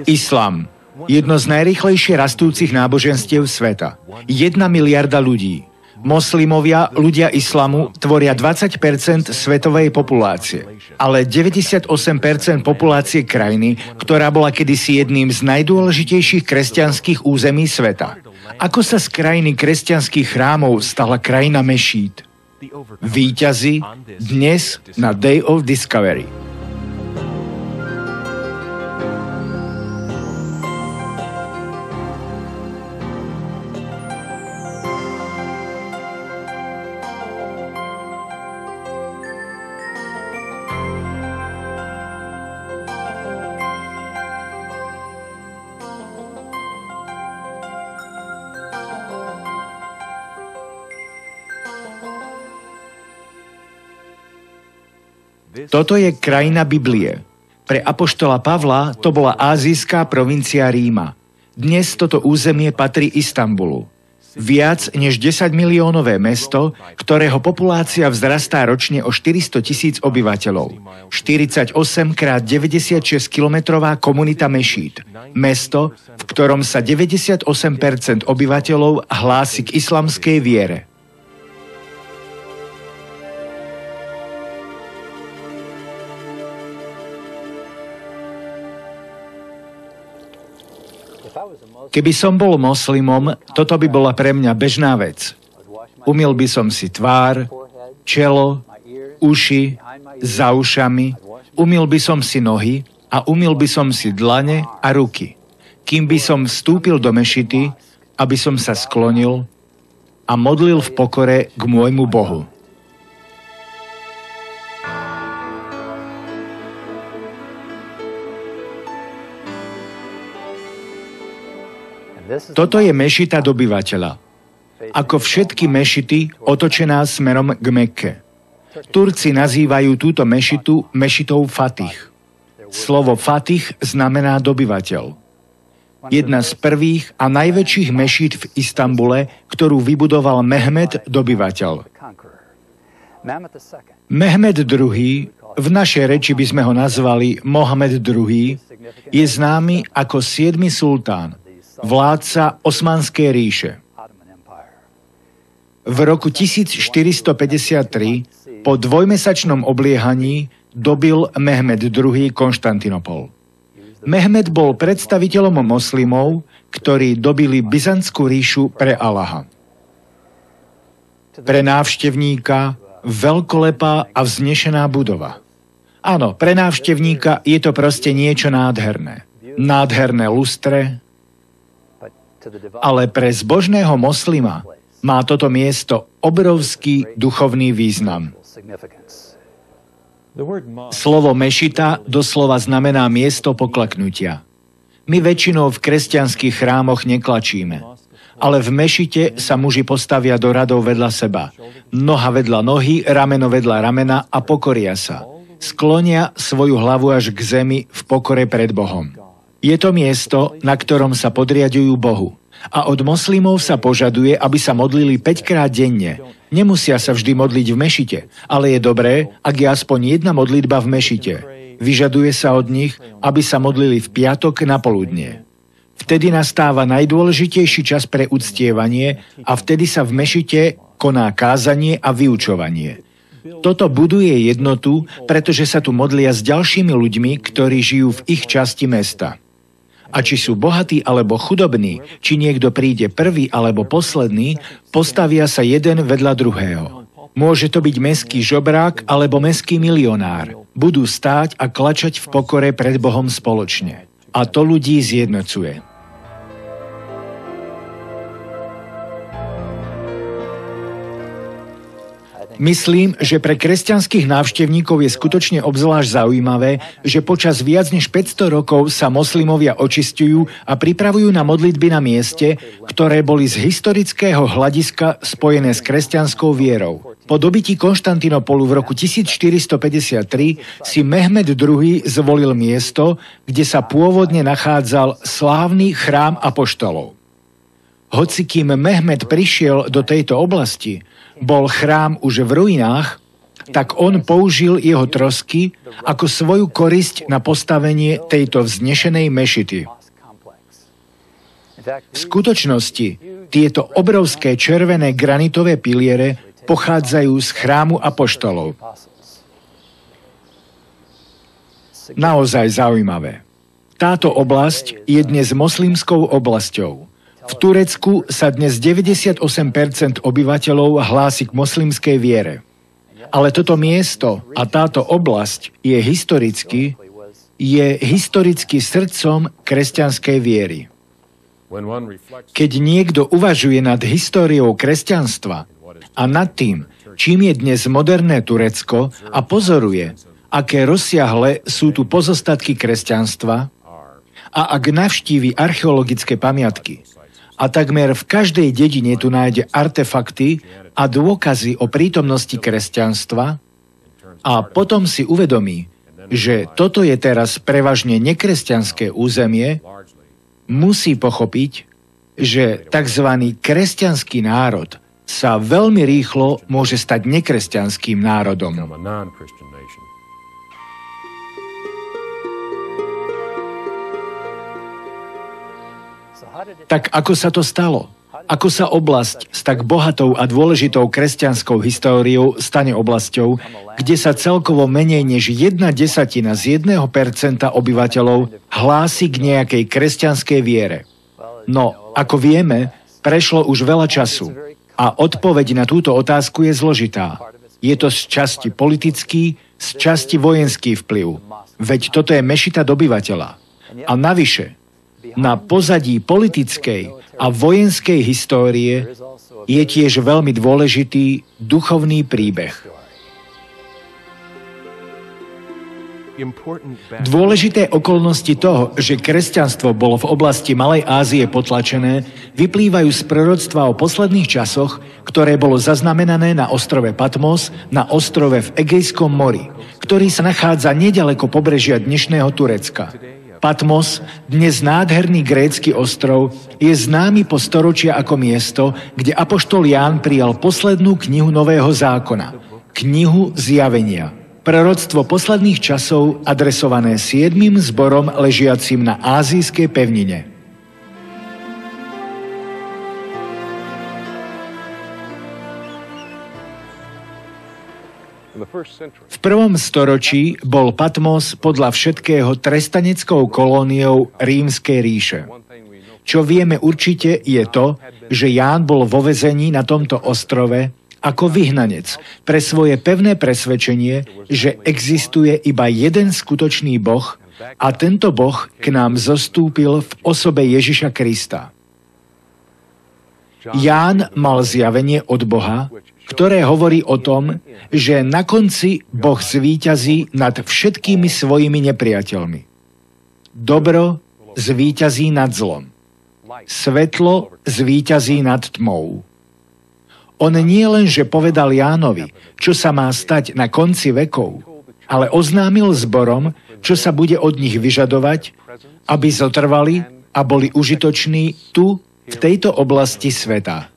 Islám. Jedno z najrýchlejšie rastúcich náboženstiev sveta. 1 miliarda ľudí. Moslimovia, ľudia islamu, tvoria 20% svetovej populácie. Ale 98% populácie krajiny, ktorá bola kedysi jedným z najdôležitejších kresťanských území sveta. Ako sa z krajiny kresťanských chrámov stala krajina mešít? Víťazi dnes na Day of Discovery. Toto je krajina Biblie. Pre apoštola Pavla to bola ázijská provincia Ríma. Dnes toto územie patrí Istanbulu. Viac než 10 miliónové mesto, ktorého populácia vzrastá ročne o 400 000 obyvateľov. 48 x 96 kilometrová komunita mešít. Mesto, v ktorom sa 98% obyvateľov hlási k islamskej viere. Keby som bol moslimom, toto by bola pre mňa bežná vec. Umyl by som si tvár, čelo, uši, za ušami, umyl by som si nohy a umyl by som si dlane a ruky. Kým by som vstúpil do mešity, aby som sa sklonil a modlil v pokore k môjmu Bohu. Toto je mešita dobyvateľa. Ako všetky mešity, otočená smerom k Mekke. Turci nazývajú túto mešitu mešitou Fatih. Slovo Fatih znamená dobyvateľ. Jedna z prvých a najväčších mešít v Istanbule, ktorú vybudoval Mehmed dobyvateľ. Mehmed II, v našej reči by sme ho nazvali Mohamed II, je známy ako 7. sultán, vládca Osmanskej ríše. V roku 1453 po dvojmesačnom obliehaní dobil Mehmed II Konštantinopol. Mehmed bol predstaviteľom moslimov, ktorí dobili Byzantskú ríšu pre Allaha. Pre návštevníka veľkolepá a vznešená budova. Áno, pre návštevníka je to proste niečo nádherné. Nádherné lustre, ale pre zbožného moslima má toto miesto obrovský duchovný význam. Slovo mešita doslova znamená miesto poklaknutia. My väčšinou v kresťanských chrámoch neklačíme, ale v mešite sa muži postavia do radov vedľa seba. Noha vedľa nohy, rameno vedľa ramena a pokoria sa. Sklonia svoju hlavu až k zemi v pokore pred Bohom. Je to miesto, na ktorom sa podriadujú Bohu. A od moslimov sa požaduje, aby sa modlili 5-krát denne. Nemusia sa vždy modliť v mešite, ale je dobré, ak je aspoň jedna modlitba v mešite. Vyžaduje sa od nich, aby sa modlili v piatok na poludnie. Vtedy nastáva najdôležitejší čas pre uctievanie a vtedy sa v mešite koná kázanie a vyučovanie. Toto buduje jednotu, pretože sa tu modlia s ďalšími ľuďmi, ktorí žijú v ich časti mesta. A či sú bohatí alebo chudobní, či niekto príde prvý alebo posledný, postavia sa jeden vedľa druhého. Môže to byť mestský žobrák alebo mestský milionár. Budú stáť a klačať v pokore pred Bohom spoločne. A to ľudí zjednocuje. Myslím, že pre kresťanských návštevníkov je skutočne obzvlášť zaujímavé, že počas viac než 500 rokov sa moslimovia očisťujú a pripravujú na modlitby na mieste, ktoré boli z historického hľadiska spojené s kresťanskou vierou. Po dobití Konštantinopolu v roku 1453 si Mehmed II zvolil miesto, kde sa pôvodne nachádzal slávny chrám apoštolov. Hoci kým Mehmed prišiel do tejto oblasti, bol chrám už v ruinách, tak on použil jeho trosky ako svoju korisť na postavenie tejto vznešenej mešity. V skutočnosti tieto obrovské červené granitové piliere pochádzajú z chrámu apoštolov. Naozaj zaujímavé. Táto oblasť je dnes moslimskou oblasťou. V Turecku sa dnes 98% obyvateľov hlási k moslimskej viere. Ale toto miesto a táto oblasť je historicky srdcom kresťanskej viery. Keď niekto uvažuje nad históriou kresťanstva a nad tým, čím je dnes moderné Turecko a pozoruje, aké rozsiahle sú tu pozostatky kresťanstva a ak navštívi archeologické pamiatky a takmer v každej dedine tu nájde artefakty a dôkazy o prítomnosti kresťanstva a potom si uvedomí, že toto je teraz prevažne nekresťanské územie, musí pochopiť, že tzv. Kresťanský národ sa veľmi rýchlo môže stať nekresťanským národom. Tak ako sa to stalo? Ako sa oblasť s tak bohatou a dôležitou kresťanskou históriou stane oblasťou, kde sa celkovo menej než 1/10 z 1% obyvateľov hlási k nejakej kresťanskej viere? No, ako vieme, prešlo už veľa času a odpoveď na túto otázku je zložitá. Je to z časti politický, z časti vojenský vplyv. Veď toto je mešita dobyvateľa. A navyše, na pozadí politickej a vojenskej histórie je tiež veľmi dôležitý duchovný príbeh. Dôležité okolnosti toho, že kresťanstvo bolo v oblasti Malej Ázie potlačené, vyplývajú z proroctva o posledných časoch, ktoré bolo zaznamenané na ostrove Patmos, na ostrove v Egejskom mori, ktorý sa nachádza neďaleko pobrežia dnešného Turecka. Patmos, dnes nádherný grécky ostrov, je známy po storočia ako miesto, kde apoštol Ján prijal poslednú knihu Nového zákona, knihu Zjavenia. Proroctvo posledných časov adresované 7 zborom ležiacim na ázijskej pevnine. V prvom storočí bol Patmos podľa všetkého trestaneckou kolóniou Rímskej ríše. Čo vieme určite je to, že Ján bol vo väzení na tomto ostrove ako vyhnanec pre svoje pevné presvedčenie, že existuje iba jeden skutočný Boh a tento Boh k nám zostúpil v osobe Ježiša Krista. Ján mal zjavenie od Boha, ktoré hovorí o tom, že na konci Boh zvíťazí nad všetkými svojimi nepriateľmi. Dobro zvíťazí nad zlom. Svetlo zvíťazí nad tmou. On nie len, že povedal Jánovi, čo sa má stať na konci vekov, ale oznámil zborom, čo sa bude od nich vyžadovať, aby zotrvali a boli užitoční tu, v tejto oblasti sveta.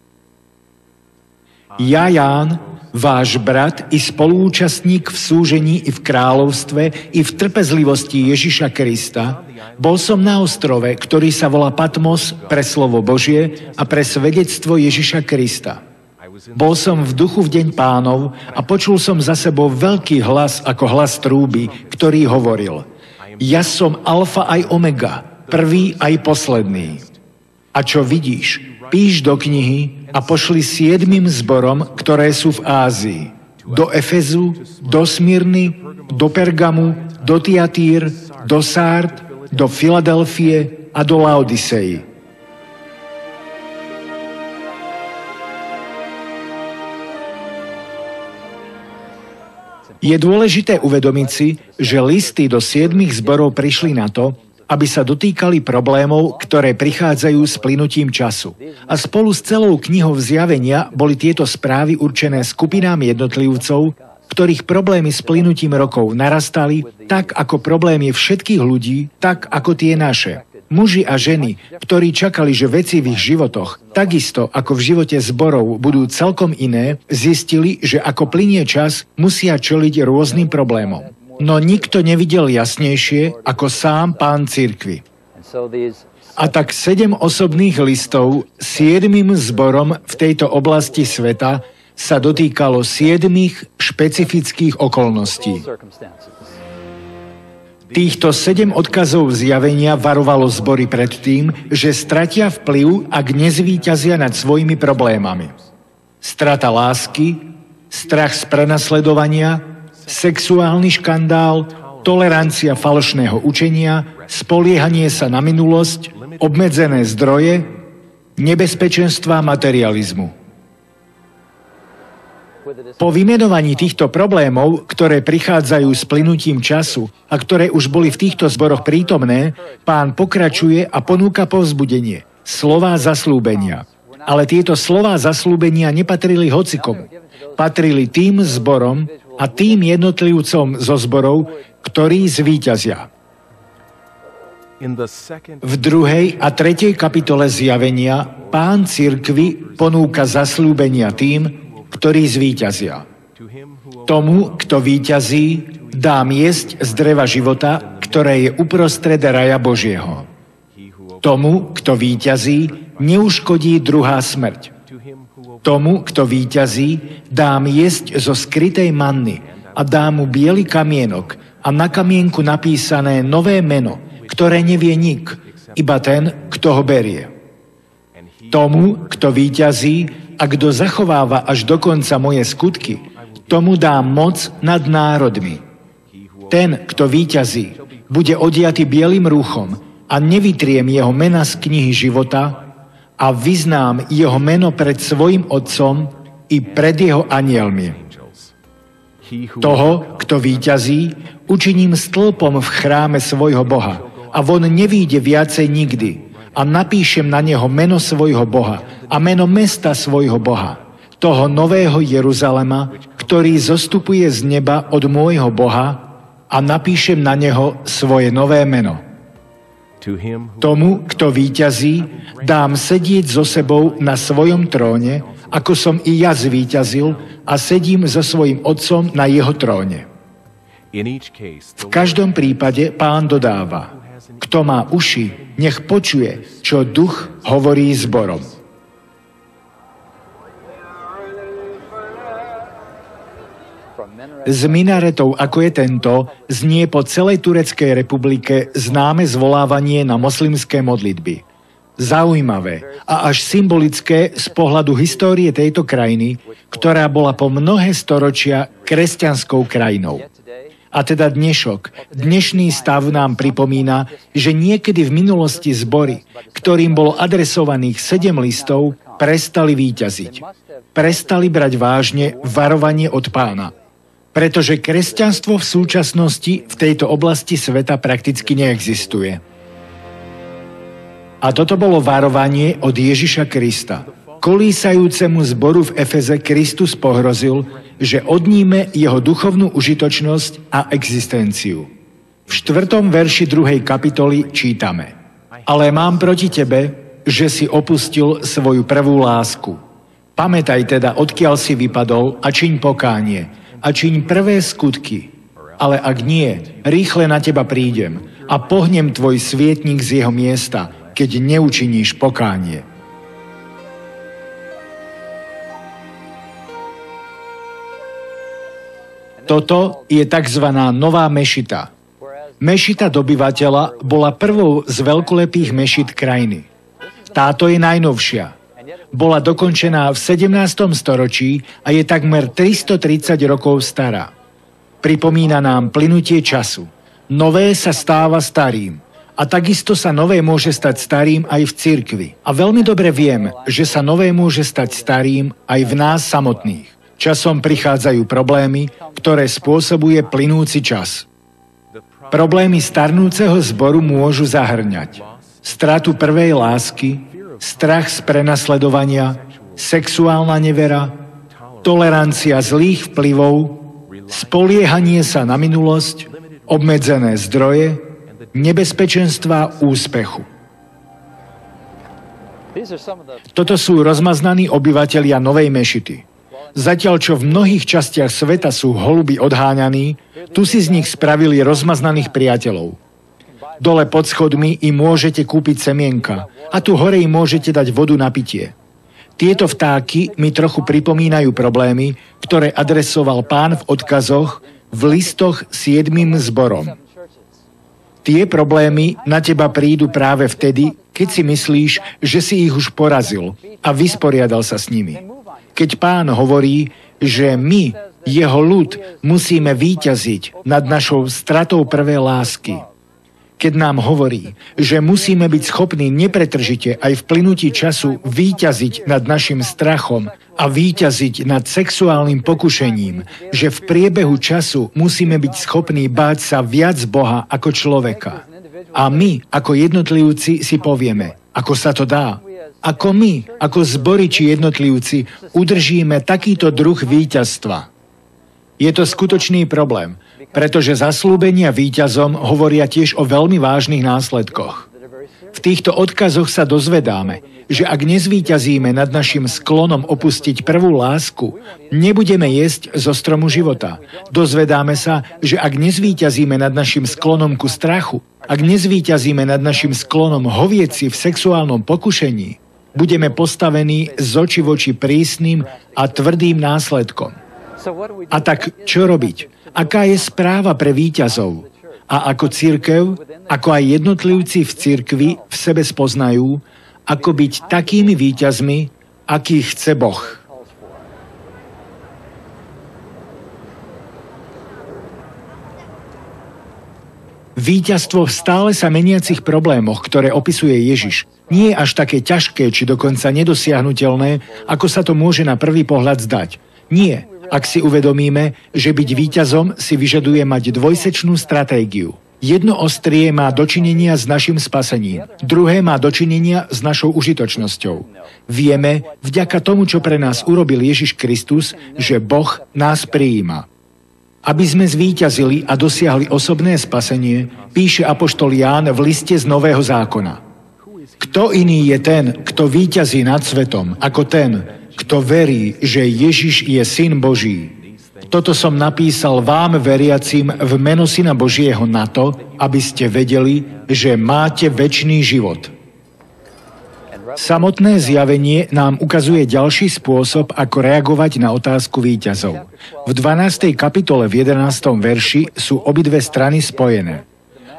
Ja, Ján, váš brat i spoluúčastník v súžení i v kráľovstve i v trpezlivosti Ježiša Krista, bol som na ostrove, ktorý sa volá Patmos pre slovo Božie a pre svedectvo Ježiša Krista. Bol som v duchu v deň Pánov a počul som za sebou veľký hlas ako hlas trúby, ktorý hovoril: Ja som Alfa aj Omega, prvý aj posledný. A čo vidíš, píš do knihy a pošli 7 zborom, ktoré sú v Ázii. Do Efezu, do Smyrny, do Pergamu, do Tiatír, do Sárd, do Filadelfie a do Laodicei. Je dôležité uvedomiť si, že listy do 7 zborov prišli na to, aby sa dotýkali problémov, ktoré prichádzajú s plynutím času. A spolu s celou knihou Zjavenia boli tieto správy určené skupinám jednotlivcov, ktorých problémy s plynutím rokov narastali, tak ako problémy všetkých ľudí, tak ako tie naše. Muži a ženy, ktorí čakali, že veci v ich životoch, takisto ako v živote zborov, budú celkom iné, zistili, že ako plynie čas, musia čeliť rôznym problémom. No nikto nevidel jasnejšie ako sám Pán cirkvi. A tak 7 osobných listov 7 zborom v tejto oblasti sveta sa dotýkalo 7 špecifických okolností. Týchto 7 odkazov zjavenia varovalo zbory pred tým, že stratia vplyv, ak nezvíťazia nad svojimi problémami. Strata lásky, strach z prenasledovania, sexuálny škandál, tolerancia falošného učenia, spoliehanie sa na minulosť, obmedzené zdroje, nebezpečenstva materializmu. Po vymenovaní týchto problémov, ktoré prichádzajú s plynutím času a ktoré už boli v týchto zboroch prítomné, Pán pokračuje a ponúka povzbudenie, slová zasľúbenia. Ale tieto slová zasľúbenia nepatrili hocikomu. Patrili tým zborom a tým jednotlivcom zo zborov, ktorí zvíťazia. V 2. a 3. kapitole zjavenia Pán cirkvi ponúka zasľúbenia tým, ktorí zvíťazia. Tomu, kto víťazí, dám jesť z dreva života, ktoré je uprostred raja Božieho. Tomu, kto víťazí, neuškodí druhá smrť. Tomu, kto víťazí, dám jesť zo skrytej manny a dám mu biely kamienok a na kamienku napísané nové meno, ktoré nevie nik, iba ten, kto ho berie. Tomu, kto víťazí, a kto zachováva až do konca moje skutky, tomu dám moc nad národmi. Ten, kto víťazí, bude odiatý bielým rúchom a nevytriem jeho mena z knihy života a vyznám jeho meno pred svojim otcom i pred jeho anielmi. Toho, kto víťazí, učiním stĺpom v chráme svojho Boha a von nevíde viacej nikdy. A napíšem na neho meno svojho Boha a meno mesta svojho Boha, toho nového Jeruzalema, ktorý zostupuje z neba od môjho Boha, a napíšem na neho svoje nové meno. Tomu, kto víťazí, dám sedieť so sebou na svojom tróne, ako som i ja zvíťazil a sedím so svojím otcom na jeho tróne. V každom prípade Pán dodáva: kto má uši, nech počuje, čo duch hovorí zborom. Z minaretov, ako je tento, znie po celej Tureckej republike známe zvolávanie na moslimské modlitby. Zaujímavé a až symbolické z pohľadu histórie tejto krajiny, ktorá bola po mnohé storočia kresťanskou krajinou. A teda dnešný stav nám pripomína, že niekedy v minulosti zbory, ktorým bolo adresovaných 7 listov, prestali víťaziť. Prestali brať vážne varovanie od Pána. Pretože kresťanstvo v súčasnosti v tejto oblasti sveta prakticky neexistuje. A toto bolo varovanie od Ježiša Krista. Kolísajúcemu zboru v Efeze Kristus pohrozil, že odníme jeho duchovnú užitočnosť a existenciu. V 4. verši 2. kapitoly čítame: Ale mám proti tebe, že si opustil svoju prvú lásku. Pamätaj teda, odkiaľ si vypadol, a čiň pokánie, a čiň prvé skutky. Ale ak nie, rýchle na teba prídem a pohnem tvoj svietnik z jeho miesta, keď neučiníš pokánie. Toto je tzv. Nová mešita. Mešita dobyvateľa bola prvou z veľkolepých mešit krajiny. Táto je najnovšia. Bola dokončená v 17. storočí a je takmer 330 rokov stará. Pripomína nám plynutie času. Nové sa stáva starým. A takisto sa nové môže stať starým aj v cirkvi. A veľmi dobre viem, že sa nové môže stať starým aj v nás samotných. Časom prichádzajú problémy, ktoré spôsobuje plynúci čas. Problémy starnúceho zboru môžu zahrňať stratu prvej lásky, strach z prenasledovania, sexuálna nevera, tolerancia zlých vplyvov, spoliehanie sa na minulosť, obmedzené zdroje, nebezpečenstva úspechu. Toto sú rozmaznaní obyvatelia Novej Mešity. Zatiaľ, čo v mnohých častiach sveta sú holuby odháňaní, tu si z nich spravili rozmaznaných priateľov. Dole pod schodmi im môžete kúpiť semienka a tu hore im môžete dať vodu na pitie. Tieto vtáky mi trochu pripomínajú problémy, ktoré adresoval Pán v odkazoch v listoch 7 zborom. Tie problémy na teba prídu práve vtedy, keď si myslíš, že si ich už porazil a vysporiadal sa s nimi. Keď Pán hovorí, že my, jeho ľud, musíme víťaziť nad našou stratou prvej lásky. Keď nám hovorí, že musíme byť schopní nepretržite aj v plynutí času víťaziť nad našim strachom a víťaziť nad sexuálnym pokušením, že v priebehu času musíme byť schopní báť sa viac Boha ako človeka. A my, ako jednotlivci, si povieme, ako sa to dá. Ako my, ako zbory či jednotlivci, udržíme takýto druh víťazstva. Je to skutočný problém, pretože zasľúbenia víťazom hovoria tiež o veľmi vážnych následkoch. V týchto odkazoch sa dozvedáme, že ak nezvíťazíme nad našim sklonom opustiť prvú lásku, nebudeme jesť zo stromu života. Dozvedáme sa, že ak nezvíťazíme nad našim sklonom ku strachu, ak nezvíťazíme nad našim sklonom hovieť si v sexuálnom pokušení, budeme postavení z oči v oči prísnym a tvrdým následkom. A tak čo robiť? Aká je správa pre víťazov? A ako cirkev, ako aj jednotlivci v cirkvi v sebe spoznajú, ako byť takými víťazmi, akých chce Boh. Víťazstvo v stále sa meniacich problémoch, ktoré opisuje Ježiš, nie je až také ťažké či dokonca nedosiahnuteľné, ako sa to môže na prvý pohľad zdať. Nie, ak si uvedomíme, že byť víťazom si vyžaduje mať dvojsečnú stratégiu. Jedno ostrie má dočinenia s našim spasením, druhé má dočinenia s našou užitočnosťou. Vieme, vďaka tomu, čo pre nás urobil Ježiš Kristus, že Boh nás prijíma. Aby sme zvíťazili a dosiahli osobné spasenie, píše apoštol Ján v liste z Nového zákona. Kto iný je ten, kto víťazí nad svetom, ako ten, kto verí, že Ježiš je Syn Boží? Toto som napísal vám, veriacim, v meno Syna Božieho na to, aby ste vedeli, že máte večný život. Samotné zjavenie nám ukazuje ďalší spôsob, ako reagovať na otázku víťazov. V 12. kapitole v 11. verši sú obidve strany spojené.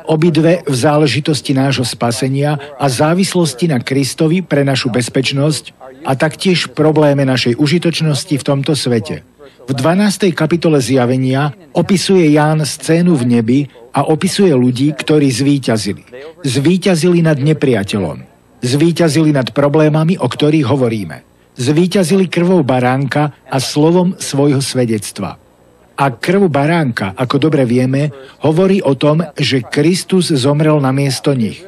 Obidve v záležitosti nášho spasenia a závislosti na Kristovi pre našu bezpečnosť a taktiež v probléme našej užitočnosti v tomto svete. V 12. kapitole zjavenia opisuje Ján scénu v nebi a opisuje ľudí, ktorí zvíťazili. Zvíťazili nad nepriateľom. Zvíťazili nad problémami, o ktorých hovoríme. Zvíťazili krvou baránka a slovom svojho svedectva. A krv baránka, ako dobre vieme, hovorí o tom, že Kristus zomrel namiesto nich.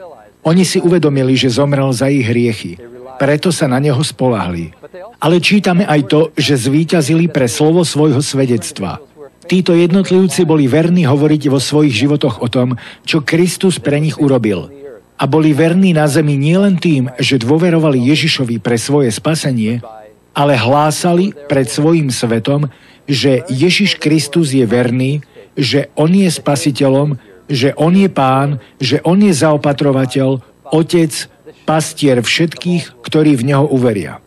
Oni si uvedomili, že zomrel za ich hriechy. Preto sa na neho spoľahli. Ale čítame aj to, že zvíťazili pre slovo svojho svedectva. Títo jednotlivci boli verní hovoriť vo svojich životoch o tom, čo Kristus pre nich urobil. A boli verní na zemi nielen tým, že dôverovali Ježišovi pre svoje spasenie, ale hlásali pred svojím svetom, že Ježiš Kristus je verný, že On je spasiteľom, že On je Pán, že On je zaopatrovateľ, Otec, pastier všetkých, ktorí v Neho uveria.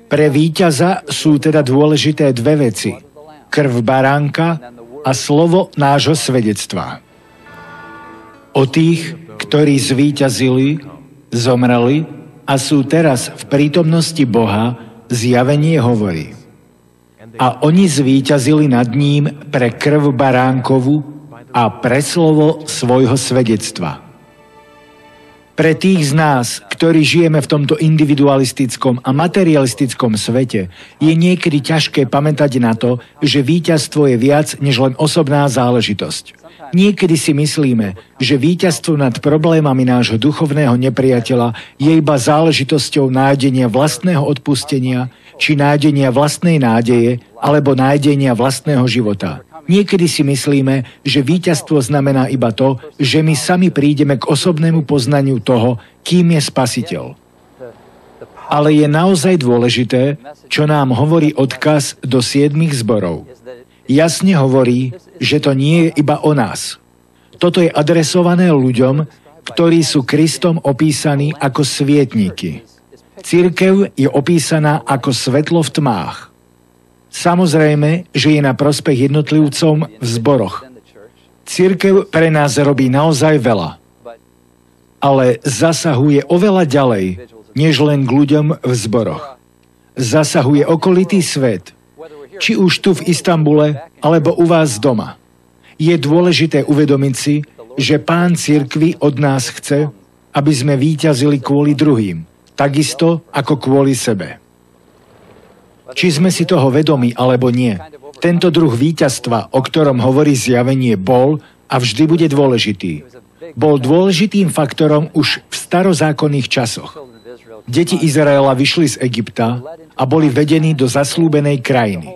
Pre víťaza sú teda dôležité dve veci. Krv baránka a slovo nášho svedectva. O tých, ktorí zvíťazili, zomreli a sú teraz v prítomnosti Boha, zjavenie hovorí. A oni zvíťazili nad ním pre krv baránkovu a pre slovo svojho svedectva. Pre tých z nás, ktorí žijeme v tomto individualistickom a materialistickom svete, je niekedy ťažké pamätať na to, že víťazstvo je viac než len osobná záležitosť. Niekedy si myslíme, že víťazstvo nad problémami nášho duchovného nepriateľa je iba záležitosťou nájdenia vlastného odpustenia, či nájdenia vlastnej nádeje, alebo nájdenia vlastného života. Niekedy si myslíme, že víťazstvo znamená iba to, že my sami prídeme k osobnému poznaniu toho, kým je Spasiteľ. Ale je naozaj dôležité, čo nám hovorí odkaz do 7 zborov. Jasne hovorí, že to nie je iba o nás. Toto je adresované ľuďom, ktorí sú Kristom opísaní ako svietniky. Cirkev je opísaná ako svetlo v tmách. Samozrejme, že je na prospech jednotlivcom v zboroch. Cirkev pre nás robí naozaj veľa, ale zasahuje oveľa ďalej, než len k ľuďom v zboroch. Zasahuje okolitý svet, či už tu v Istanbule, alebo u vás doma. Je dôležité uvedomiť si, že Pán cirkvi od nás chce, aby sme víťazili kvôli druhým, takisto ako kvôli sebe. Či sme si toho vedomi, alebo nie, tento druh víťazstva, o ktorom hovorí Zjavenie, bol a vždy bude dôležitý. Bol dôležitým faktorom už v starozákonných časoch. Deti Izraela vyšli z Egypta a boli vedení do zaslúbenej krajiny.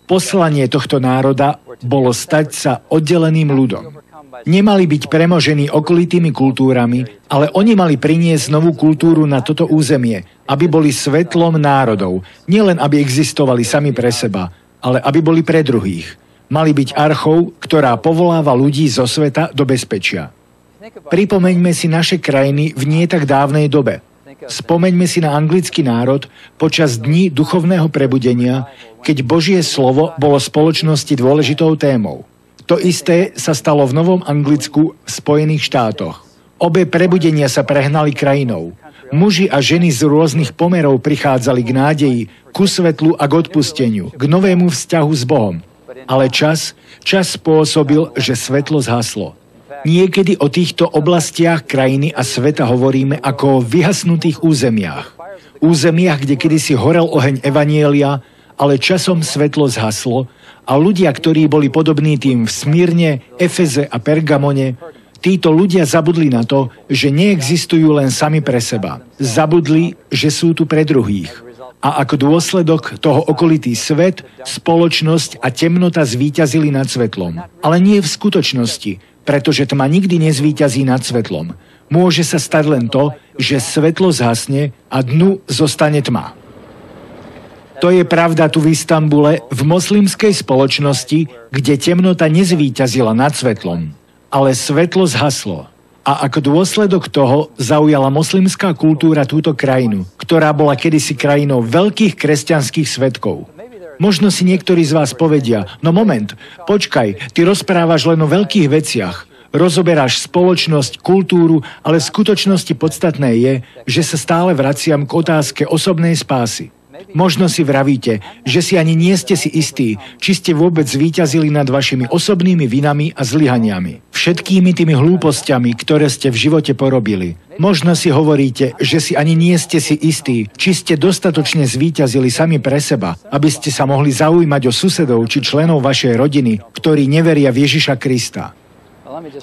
Poslanie tohto národa bolo stať sa oddeleným ľudom. Nemali byť premožení okolitými kultúrami, ale oni mali priniesť novú kultúru na toto územie, aby boli svetlom národov, nielen aby existovali sami pre seba, ale aby boli pre druhých. Mali byť archou, ktorá povoláva ľudí zo sveta do bezpečia. Pripomeňme si naše krajiny v nie tak dávnej dobe. Spomeňme si na anglický národ počas dní duchovného prebudenia, keď Božie slovo bolo spoločnosti dôležitou témou. To isté sa stalo v Novom Anglicku v Spojených štátoch. Obe prebudenia sa prehnali krajinou. Muži a ženy z rôznych pomerov prichádzali k nádeji, ku svetlu a k odpusteniu, k novému vzťahu s Bohom. Ale čas spôsobil, že svetlo zhaslo. Niekedy o týchto oblastiach krajiny a sveta hovoríme ako o vyhasnutých územiach. Územiach, kde kedysi horel oheň evanjelia, ale časom svetlo zhaslo a ľudia, ktorí boli podobní tým v Smyrne, Efeze a Pergamone, títo ľudia zabudli na to, že neexistujú len sami pre seba. Zabudli, že sú tu pre druhých. A ako dôsledok toho okolitý svet, spoločnosť a temnota zvíťazili nad svetlom. Ale nie v skutočnosti, pretože tma nikdy nezvíťazí nad svetlom. Môže sa stať len to, že svetlo zhasne a dnu zostane tma. To je pravda tu v Istanbule, v moslimskej spoločnosti, kde temnota nezvíťazila nad svetlom, ale svetlo zhaslo. A ako dôsledok toho zaujala moslimská kultúra túto krajinu, ktorá bola kedysi krajinou veľkých kresťanských svedkov. Možno si niektorí z vás povedia, no moment, počkaj, ty rozprávaš len o veľkých veciach, rozoberáš spoločnosť, kultúru, ale v skutočnosti podstatné je, že sa stále vraciam k otázke osobnej spásy. Možno si vravíte, že si ani nie ste si istí, či ste vôbec zvíťazili nad vašimi osobnými vinami a zlyhaniami. Všetkými tými hlúpostiami, ktoré ste v živote porobili. Možno si hovoríte, že si ani nie ste si istí, či ste dostatočne zvíťazili sami pre seba, aby ste sa mohli zaujímať o susedov či členov vašej rodiny, ktorí neveria v Ježiša Krista.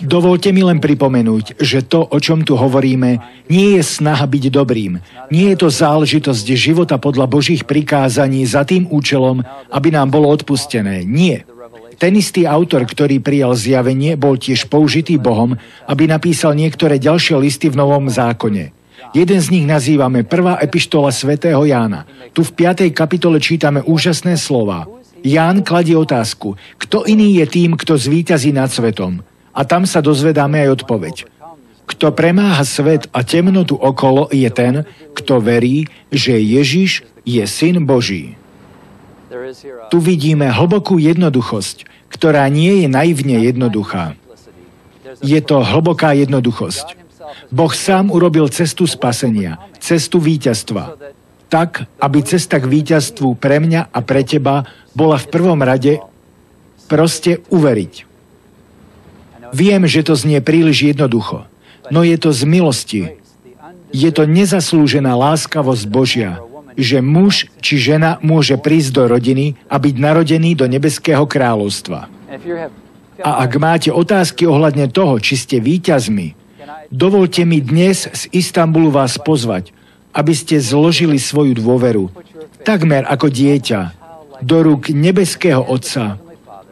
Dovolte mi len pripomenúť, že to, o čom tu hovoríme, nie je snaha byť dobrým. Nie je to záležitosť života podľa Božích prikázaní za tým účelom, aby nám bolo odpustené. Nie. Ten istý autor, ktorý prijal Zjavenie, bol tiež použitý Bohom, aby napísal niektoré ďalšie listy v Novom zákone. Jeden z nich nazývame Prvá epištola svätého Jána. Tu v 5. kapitole čítame úžasné slova. Ján kladie otázku, kto iný je tým, kto zvíťazí nad svetom? A tam sa dozvedáme aj odpoveď. Kto premáha svet a temnotu okolo, je ten, kto verí, že Ježiš je Syn Boží. Tu vidíme hlbokú jednoduchosť, ktorá nie je naivne jednoduchá. Je to hlboká jednoduchosť. Boh sám urobil cestu spasenia, cestu víťazstva. Tak, aby cesta k víťazstvu pre mňa a pre teba bola v prvom rade proste uveriť. Viem, že to znie príliš jednoducho, no je to z milosti. Je to nezaslúžená láskavosť Božia, že muž či žena môže prísť do rodiny a byť narodený do nebeského kráľovstva. A ak máte otázky ohľadne toho, či ste víťazmi, dovolte mi dnes z Istanbulu vás pozvať, aby ste zložili svoju dôveru, takmer ako dieťa, do rúk nebeského Otca,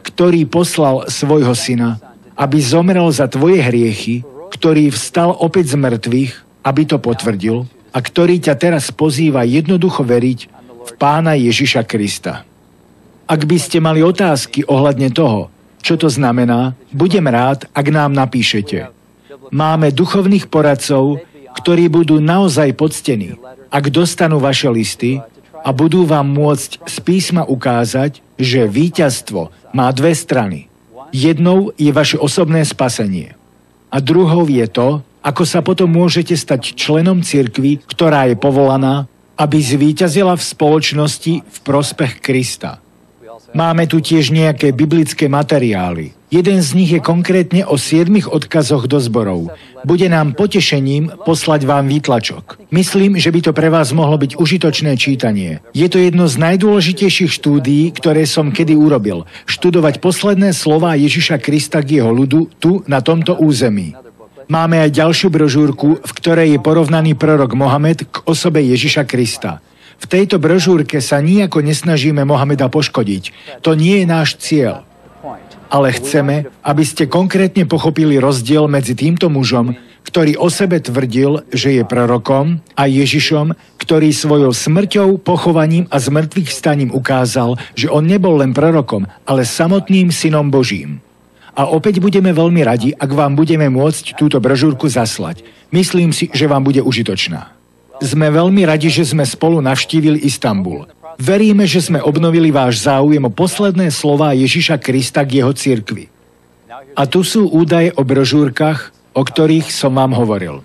ktorý poslal svojho syna, aby zomrel za tvoje hriechy, ktorý vstal opäť z mŕtvych, aby to potvrdil, a ktorý ťa teraz pozýva jednoducho veriť v Pána Ježiša Krista. Ak by ste mali otázky ohľadne toho, čo to znamená, budem rád, ak nám napíšete. Máme duchovných poradcov, ktorí budú naozaj poctení, ak dostanú vaše listy a budú vám môcť z písma ukázať, že víťazstvo má dve strany. Jednou je vaše osobné spasenie. A druhou je to, ako sa potom môžete stať členom cirkvi, ktorá je povolaná, aby zvíťazila v spoločnosti v prospech Krista. Máme tu tiež nejaké biblické materiály. Jeden z nich je konkrétne o 7 odkazoch do zborov. Bude nám potešením poslať vám výtlačok. Myslím, že by to pre vás mohlo byť užitočné čítanie. Je to jedno z najdôležitejších štúdií, ktoré som kedy urobil. Študovať posledné slová Ježiša Krista k jeho ľudu tu, na tomto území. Máme aj ďalšiu brožúrku, v ktorej je porovnaný prorok Mohamed k osobe Ježiša Krista. V tejto brožúrke sa nijako nesnažíme Mohameda poškodiť. To nie je náš cieľ. Ale chceme, aby ste konkrétne pochopili rozdiel medzi týmto mužom, ktorý o sebe tvrdil, že je prorokom, a Ježišom, ktorý svojou smrťou, pochovaním a zmrtvých staním ukázal, že on nebol len prorokom, ale samotným synom Božím. A opäť budeme veľmi radi, ak vám budeme môcť túto brožúrku zaslať. Myslím si, že vám bude užitočná. Sme veľmi radi, že sme spolu navštívili Istanbul. Veríme, že sme obnovili váš záujem o posledné slová Ježiša Krista k jeho cirkvi. A tu sú údaje o brožúrkach, o ktorých som vám hovoril.